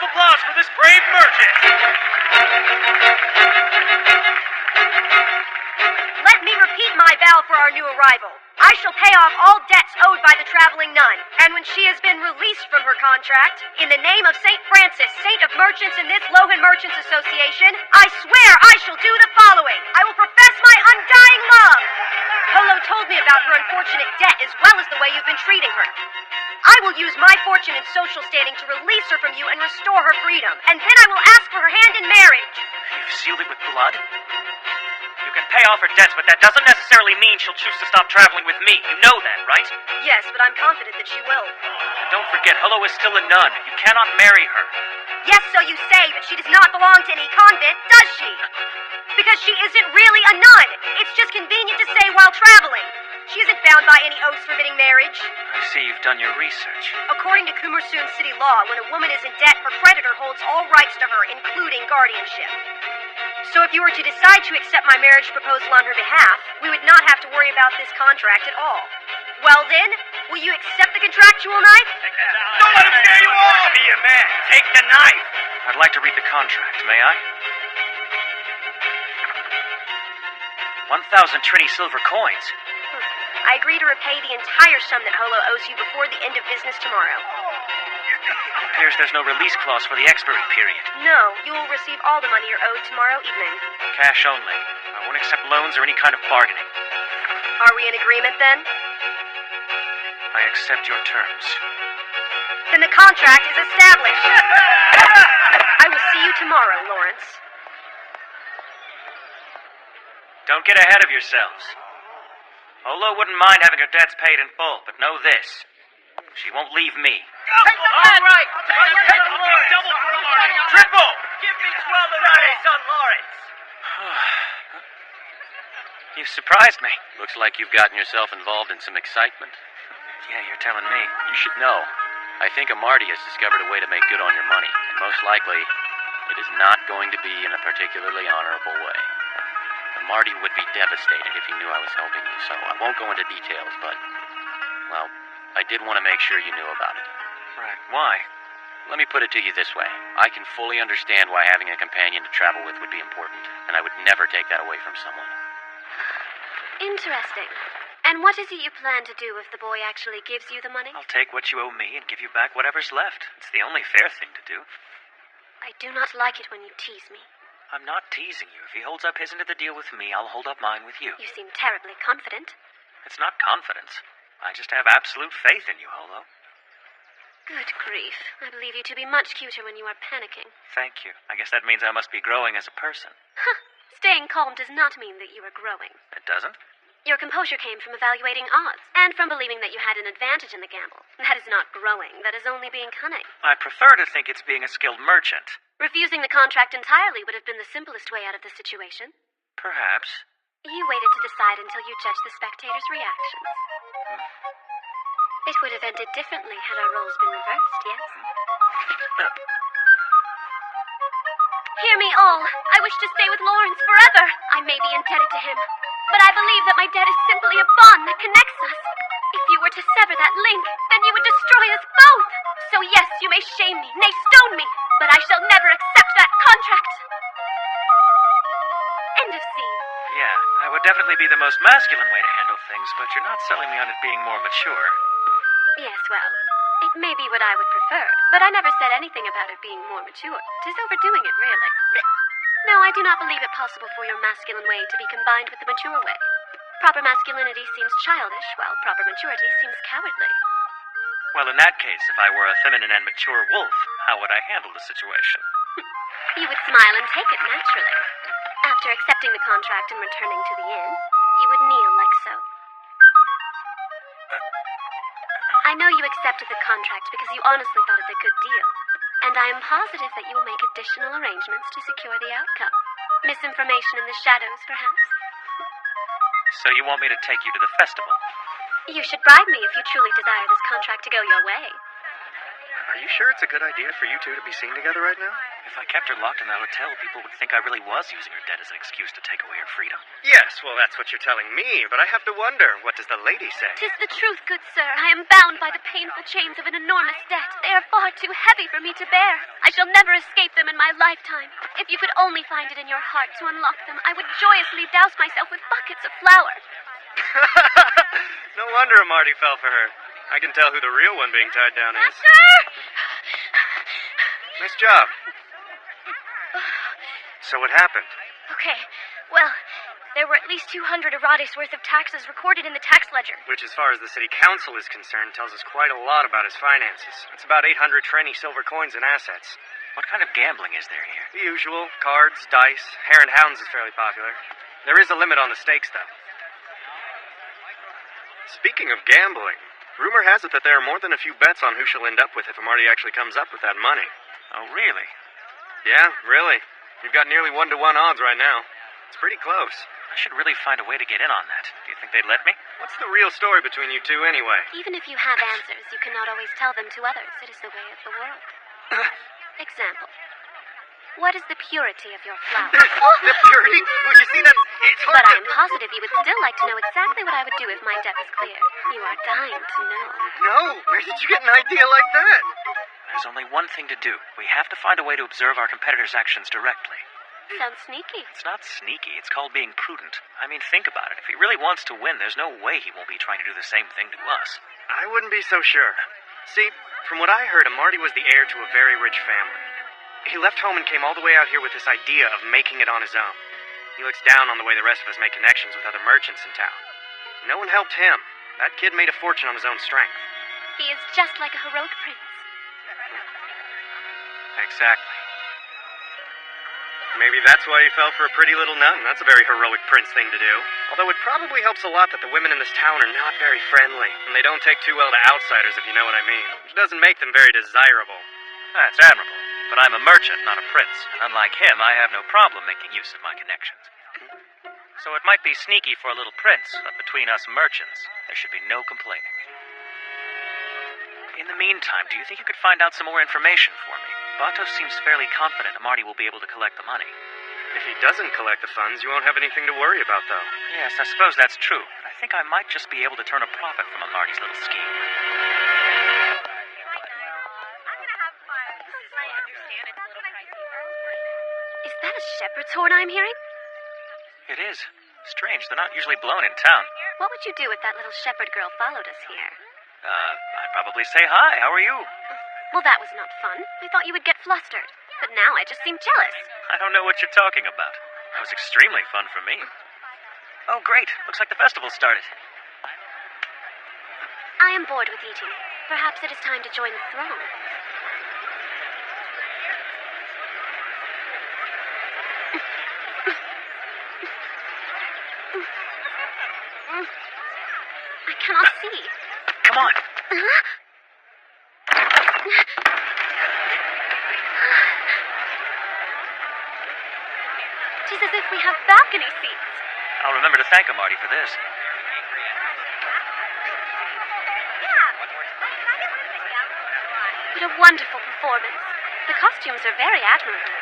of applause for this brave merchant. Let me repeat my vow for our new arrival. I shall pay off all debts owed by the traveling nun, and when she has been released from her contract, in the name of St. Francis, Saint of Merchants in this Lohan Merchants Association, I swear I shall do the following. I will profess my undying love. Polo told me about her unfortunate debt as well as the way you've been treating her. I will use my fortune and social standing to release her from you and restore her freedom, and then I will ask for her hand in marriage. You've sealed it with blood? You can pay off her debts, but that doesn't necessarily mean she'll choose to stop traveling with me. You know that, right? Yes, but I'm confident that she will. And don't forget, Hullo is still a nun. You cannot marry her. Yes, so you say, but she does not belong to any convent, does she? Because she isn't really a nun. It's just convenient to say while traveling. She isn't bound by any oaths forbidding marriage. I see you've done your research. According to Kumursoon city law, when a woman is in debt, her creditor holds all rights to her, including guardianship. So if you were to decide to accept my marriage proposal on her behalf, we would not have to worry about this contract at all. Well then, will you accept the contractual knife? Don't let him scare you off! Be a man. Take the knife. I'd like to read the contract, may I? 1,000 Trini silver coins. I agree to repay the entire sum that Holo owes you before the end of business tomorrow. It appears there's no release clause for the expiry period. No, you will receive all the money you're owed tomorrow evening. Cash only. I won't accept loans or any kind of bargaining. Are we in agreement then? I accept your terms. Then the contract is established. I will see you tomorrow, Lawrence. Don't get ahead of yourselves. Holo wouldn't mind having her debts paid in full, but know this. She won't leave me. All right. Double triple! Give me 12 another on Lawrence. You surprised me. Looks like you've gotten yourself involved in some excitement. Yeah, you're telling me. You should know. I think Amarty has discovered a way to make good on your money, and most likely, it is not going to be in a particularly honorable way. Amarty would be devastated if he knew I was helping you, so I won't go into details, but, well, I did want to make sure you knew about it. Right. Why? Let me put it to you this way. I can fully understand why having a companion to travel with would be important, and I would never take that away from someone. Interesting. And what is it you plan to do if the boy actually gives you the money? I'll take what you owe me and give you back whatever's left. It's the only fair thing to do. I do not like it when you tease me. I'm not teasing you. If he holds up his end of the deal with me, I'll hold up mine with you. You seem terribly confident. It's not confidence. I just have absolute faith in you, Holo. Good grief. I believe you to be much cuter when you are panicking. Thank you. I guess that means I must be growing as a person. Huh. Staying calm does not mean that you are growing. It doesn't? Your composure came from evaluating odds, and from believing that you had an advantage in the gamble. That is not growing. That is only being cunning. I prefer to think it's being a skilled merchant. Refusing the contract entirely would have been the simplest way out of the situation. Perhaps. You waited to decide until you judged the spectators' reactions. It would have ended differently had our roles been reversed, yes? Hear me all. I wish to stay with Lawrence forever. I may be indebted to him, but I believe that my debt is simply a bond that connects us. If you were to sever that link, then you would destroy us both. So yes, you may shame me, nay stone me, but I shall never accept that contract. End of scene. Yeah, that would definitely be the most masculine way to handle things, but you're not selling me on it being more mature. Yes, well, it may be what I would prefer, but I never said anything about it being more mature. 'Tis overdoing it, really. No, I do not believe it possible for your masculine way to be combined with the mature way. Proper masculinity seems childish, while proper maturity seems cowardly. Well, in that case, if I were a feminine and mature wolf, how would I handle the situation? You would smile and take it naturally. After accepting the contract and returning to the inn, you would kneel like so. I know you accepted the contract because you honestly thought it a good deal, and I am positive that you will make additional arrangements to secure the outcome. Misinformation in the shadows, perhaps? So you want me to take you to the festival? You should bribe me if you truly desire this contract to go your way. Are you sure it's a good idea for you two to be seen together right now? If I kept her locked in the hotel, people would think I really was using her debt as an excuse to take away her freedom. Yes, well, that's what you're telling me, but I have to wonder, what does the lady say? 'Tis the truth, good sir. I am bound by the painful chains of an enormous debt. They are far too heavy for me to bear. I shall never escape them in my lifetime. If you could only find it in your heart to unlock them, I would joyously douse myself with buckets of flour. No wonder Marty fell for her. I can tell who the real one being tied down is. Master! Nice job. So what happened? Okay, well, there were at least 200 Arades worth of taxes recorded in the tax ledger. Which, as far as the city council is concerned, tells us quite a lot about his finances. It's about 800 tranny silver coins and assets. What kind of gambling is there here? The usual. Cards, dice. Hare and hounds is fairly popular. There is a limit on the stakes, though. Speaking of gambling, rumor has it that there are more than a few bets on who she'll end up with if Marty actually comes up with that money. Oh, really? Yeah, really. You've got nearly 1-to-1 odds right now. It's pretty close. I should really find a way to get in on that. Do you think they'd let me? What's the real story between you two, anyway? Even if you have answers, you cannot always tell them to others. It is the way of the world. Example. What is the purity of your flower? The purity? Well, you see, it's hard But to... I am positive you would still like to know exactly what I would do if my debt was cleared. You are dying to know. No, where did you get an idea like that? There's only one thing to do. We have to find a way to observe our competitors' actions directly. Sounds sneaky. It's not sneaky. It's called being prudent. I mean, think about it. If he really wants to win, there's no way he won't be trying to do the same thing to us. I wouldn't be so sure. See, from what I heard, Marty was the heir to a very rich family. He left home and came all the way out here with this idea of making it on his own. He looks down on the way the rest of us make connections with other merchants in town. No one helped him. That kid made a fortune on his own strength. He is just like a heroic prince. Exactly. Maybe that's why he fell for a pretty little nun. That's a very heroic prince thing to do. Although it probably helps a lot that the women in this town are not very friendly, and they don't take too well to outsiders, if you know what I mean. Which doesn't make them very desirable. That's admirable. But I'm a merchant, not a prince. And unlike him, I have no problem making use of my connections. So it might be sneaky for a little prince, but between us merchants, there should be no complaining. In the meantime, do you think you could find out some more information for me? Batos seems fairly confident Marty will be able to collect the money. If he doesn't collect the funds, you won't have anything to worry about, though. Yes, I suppose that's true. But I think I might just be able to turn a profit from Marty's little scheme. Is that a shepherd's horn I'm hearing? It is. Strange, they're not usually blown in town. What would you do if that little shepherd girl followed us here? I'd probably say hi. How are you? Well, that was not fun. I thought you would get flustered. But now I just seem jealous. I don't know what you're talking about. That was extremely fun for me. Oh, great. Looks like the festival started. I am bored with eating. Perhaps it is time to join the throng. I cannot see. Come on. It is as if we have balcony seats. I'll remember to thank Marty for this. What a wonderful performance. The costumes are very admirable.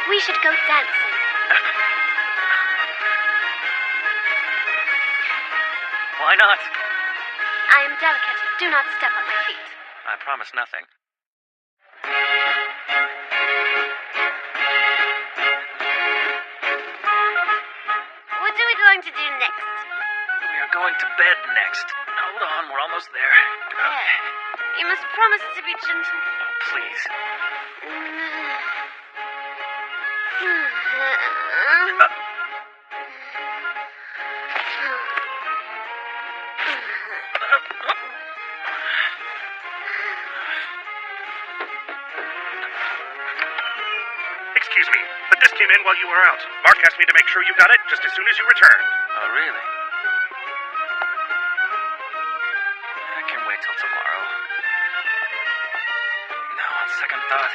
We should go dancing. Why not? I am delicate. Do not step on my feet. I promise nothing. What are we going to do next? We are going to bed next. Hold on, we're almost there. There. You must promise to be gentle. Oh, please. But this came in while you were out. Mark asked me to make sure you got it just as soon as you returned. Oh, really? I can wait till tomorrow. No, on second thought.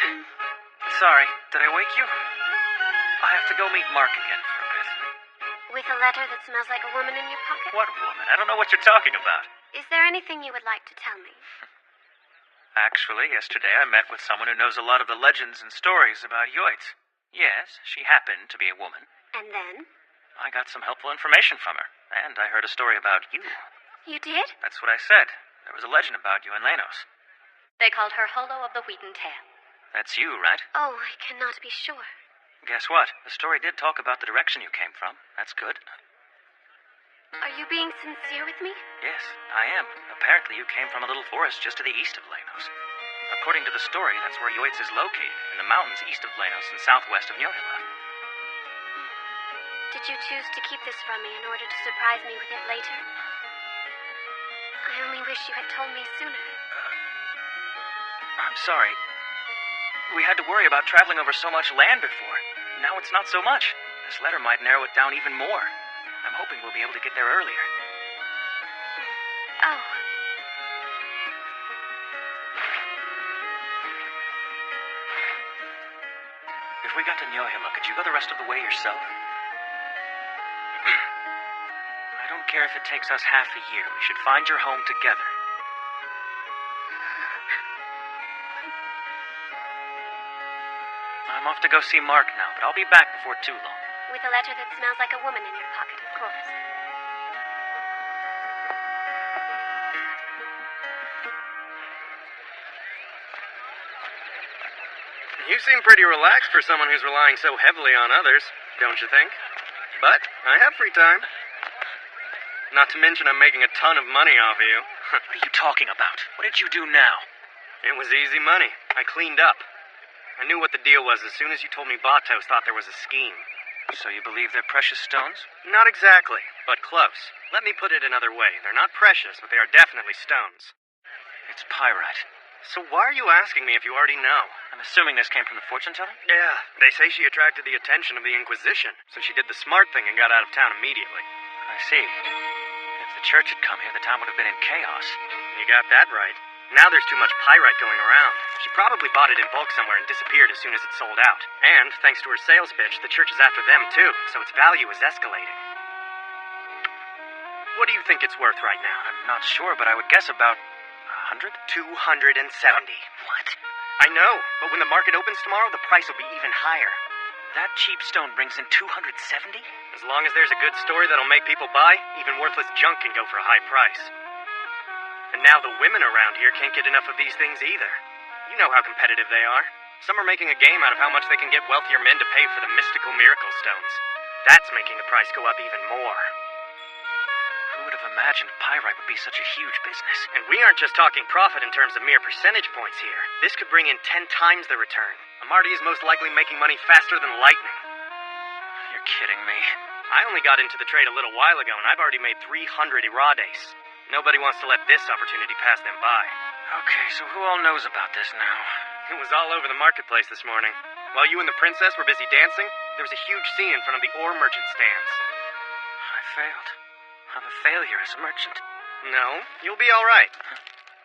Sorry, did I wake you? I have to go meet Mark again for a bit. With a letter that smells like a woman in your pocket? What woman? I don't know what you're talking about. Is there anything you would like to tell me? Actually, yesterday I met with someone who knows a lot of the legends and stories about Yoitz. Yes, she happened to be a woman. And then? I got some helpful information from her, and I heard a story about you. You did? That's what I said. There was a legend about you in Lenos. They called her Holo of the Wheaten Tail. That's you, right? Oh, I cannot be sure. Guess what? The story did talk about the direction you came from. That's good. Are you being sincere with me? Yes, I am. Apparently you came from a little forest just to the east of Lenos. According to the story, that's where Yoitz is located, in the mountains east of Lenos and southwest of Nyohila. Did you choose to keep this from me in order to surprise me with it later? I only wish you had told me sooner. I'm sorry. We had to worry about traveling over so much land before. Now it's not so much. This letter might narrow it down even more. I'm hoping we'll be able to get there earlier. Oh. If we got to Nyohila, could you go the rest of the way yourself? I don't care if it takes us half a year. We should find your home together. I'm off to go see Mark now, but I'll be back before too long. With a letter that smells like a woman in your pocket, of course. You seem pretty relaxed for someone who's relying so heavily on others, don't you think? But I have free time. Not to mention I'm making a ton of money off of you. What are you talking about? What did you do now? It was easy money. I cleaned up. I knew what the deal was as soon as you told me Batos thought there was a scheme. So you believe they're precious stones? Not exactly, but close. Let me put it another way. They're not precious, but they are definitely stones. It's pyrite. So why are you asking me if you already know? I'm assuming this came from the fortune teller? Yeah, they say she attracted the attention of the Inquisition, so she did the smart thing and got out of town immediately. I see. If the church had come here, the town would have been in chaos. You got that right. Now there's too much pyrite going around. She probably bought it in bulk somewhere and disappeared as soon as it sold out. And, thanks to her sales pitch, the church is after them too, so its value is escalating. What do you think it's worth right now? I'm not sure, but I would guess about 100? 270. What? I know, but when the market opens tomorrow, the price will be even higher. That cheap stone brings in 270? As long as there's a good story that'll make people buy, even worthless junk can go for a high price. And now the women around here can't get enough of these things either. You know how competitive they are. Some are making a game out of how much they can get wealthier men to pay for the mystical miracle stones. That's making the price go up even more. Who would have imagined pyrite would be such a huge business? And we aren't just talking profit in terms of mere percentage points here. This could bring in 10 times the return. Amarty is most likely making money faster than lightning. You're kidding me. I only got into the trade a little while ago, and I've already made 300 Irades. Nobody wants to let this opportunity pass them by. Okay, so who all knows about this now? It was all over the marketplace this morning. While you and the princess were busy dancing, there was a huge scene in front of the ore merchant stands. I failed. I'm a failure as a merchant. No, you'll be all right.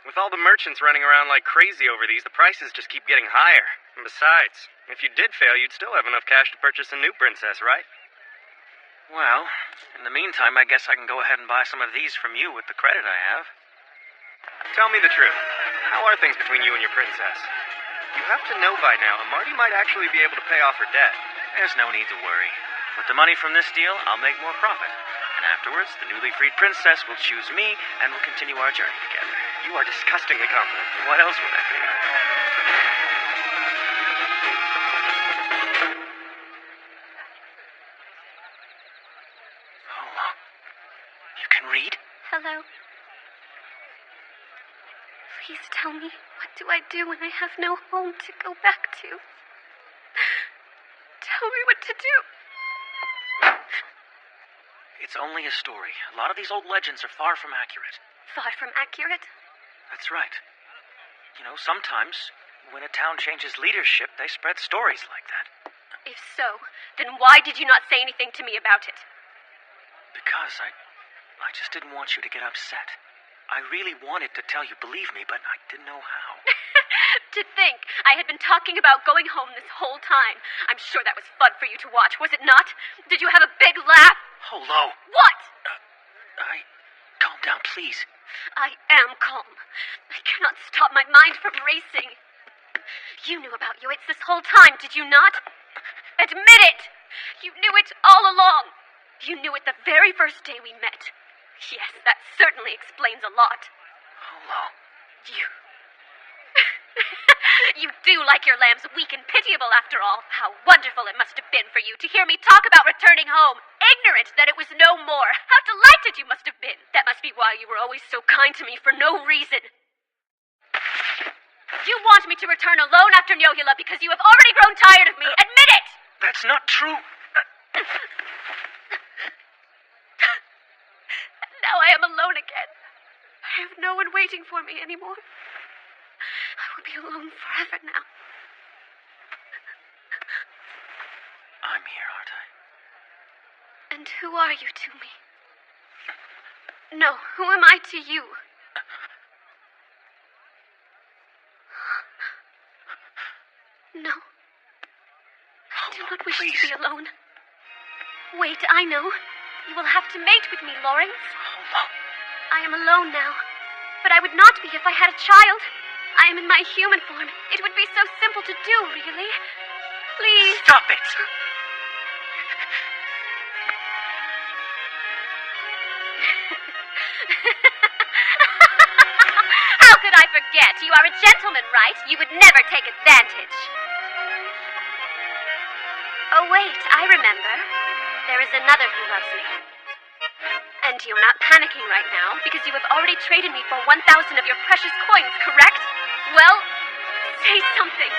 With all the merchants running around like crazy over these, the prices just keep getting higher. And besides, if you did fail, you'd still have enough cash to purchase a new princess, right? Well, in the meantime, I guess I can go ahead and buy some of these from you with the credit I have. Tell me the truth. How are things between you and your princess? You have to know by now, Amarty might actually be able to pay off her debt. There's no need to worry. With the money from this deal, I'll make more profit. And afterwards, the newly freed princess will choose me, and we'll continue our journey together. You are disgustingly confident. What else would I be? Oh, you can read? Hello. Please tell me, what do I do when I have no home to go back to? Tell me what to do. It's only a story. A lot of these old legends are far from accurate. Far from accurate? That's right. You know, sometimes, when a town changes leadership, they spread stories like that. If so, then why did you not say anything to me about it? Because I just didn't want you to get upset. I really wanted to tell you, believe me, but I didn't know how. To think, I had been talking about going home this whole time. I'm sure that was fun for you to watch, was it not? Did you have a big laugh? Hello. What? Calm down, please. I am calm. I cannot stop my mind from racing. You knew about Yoitz this whole time, did you not? Admit it! You knew it all along. You knew it the very first day we met. Yes, that certainly explains a lot. Hello. You... You do like your lambs weak and pitiable, after all. How wonderful it must have been for you to hear me talk about returning home, ignorant that it was no more. How delighted you must have been. That must be why you were always so kind to me for no reason. You want me to return alone after Nyohila because you have already grown tired of me. Admit it! That's not true. Now I am alone again. I have no one waiting for me anymore. I will be alone forever now. I'm here, aren't I? And who are you to me? No, who am I to you? No. I do not wish please. to be alone. Wait, I know. You will have to mate with me, Lawrence. Hello. I am alone now. But I would not be if I had a child. I am in my human form. It would be so simple to do, really. Please. Stop it! How could I forget? You are a gentleman, right? You would never take advantage. Oh, wait, I remember. There is another who loves me. And you're not panicking right now, because you have already traded me for 1,000 of your precious coins, correct? Well, say something.